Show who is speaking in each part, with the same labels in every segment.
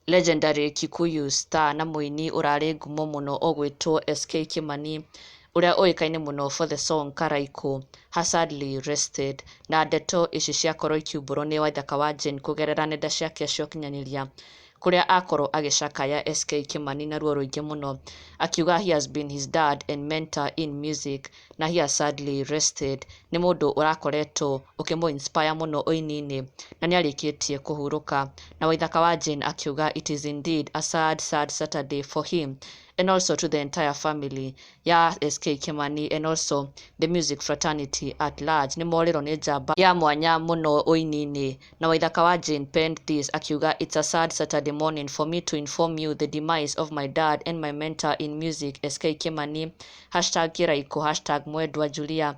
Speaker 1: Legendary Kikuyu star na mũini ũrarĩ ngumo mũno ũgwĩtwo SK Kimani ũrĩa ũĩkaine mũno for the song Karaiko has sadly rested, na ndeto ici ciakorwo ikiumbũrwo nĩ Waithaka wa Jane kũgerera nenda ciake cia ũkinyanĩria, kũrĩa akorwo agĩcakaya SK Kimani na ruo rũingĩ mũno, akiuga he has been his dad and mentor in music na he has sadly rested. Nĩ mũndũ ũrakoretwo ũkĩmũ-inspire mũno ũini-inĩ na nĩ arĩkĩtie kũhurũka. Na Waithaka wa Jane akiuga it is indeed a sad Saturday for him and also to the entire family ya SK Kimani and also the music fraternity at large. Nĩ morĩrwo nĩ njamba ya mwanya mũno ũini-inĩ. Na Waithaka wa Jane penned this akiuga, it's a sad Saturday morning for me to inform you the demise of my dad and my mentor in music SK Kimani, #Kiraiko, #Mwendwa Julia,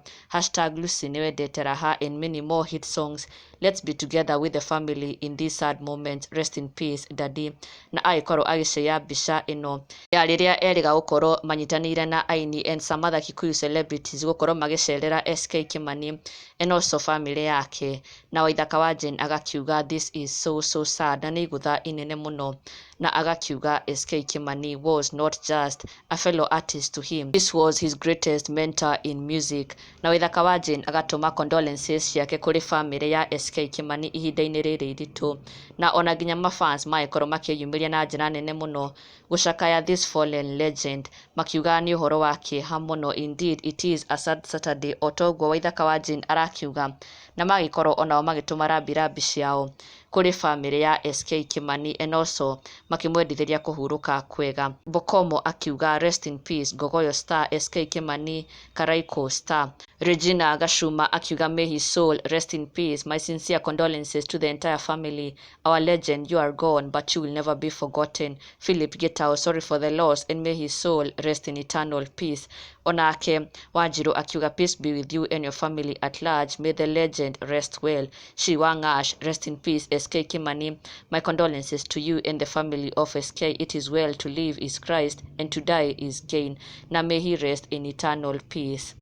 Speaker 1: #Lucy Niwendete Raha and many more hit songs. Let's be together with the family in this sad moment. Rest in peace daddy. Na agĩkorwo agĩcare mbica ĩno ya rĩrĩa erĩga gũkorwo manyitanĩire na aini and some other Kikuyu celebrities gũkorwo magĩcerera SK Kimani and also family yake. Na Waithaka wa Jane agakiuga this is so sad, na nĩ igũtha inene mũno, na agakiuga SK Kimani was not just a fellow artist to him, this was his greatest mentor in music. Na Waithaka wa Jane agatũma condolences ciake kũrĩ family ya SK Kimani ihinda-inĩ rĩrĩ iritũ, na ona nginya mafans magĩkorwo makĩyumĩria na njĩra nene mũno gũcakaya this fallen legend, makiuga nĩ ũhoro wa kĩeha mũno, indeed it is a sad Saturday, o toguo Waithaka wa Jane arakiuga, na magĩkorwo onao magĩtũma rambirambi ciao kũrĩ family ya SK Kimani and also makĩmwendithĩria kũhurũka kwega. Bokomo akiuga rest in peace Gogoyo star, SK Kimani Karaiko star. Regina Gashuma akiuga may his soul rest in peace, my sincere condolences to the entire family, our legend, you are gone but you will never be forgotten. Philip Getao, sorry for the loss and may his soul rest in eternal peace. Onake Wanjiru akiuga peace be with you and your family at large, may the legend rest well. Shiwangash, rest in peace SK Kimani, my condolences to you and the family of SK. It is well, to live is Christ and to die is gain, na may he rest in eternal peace.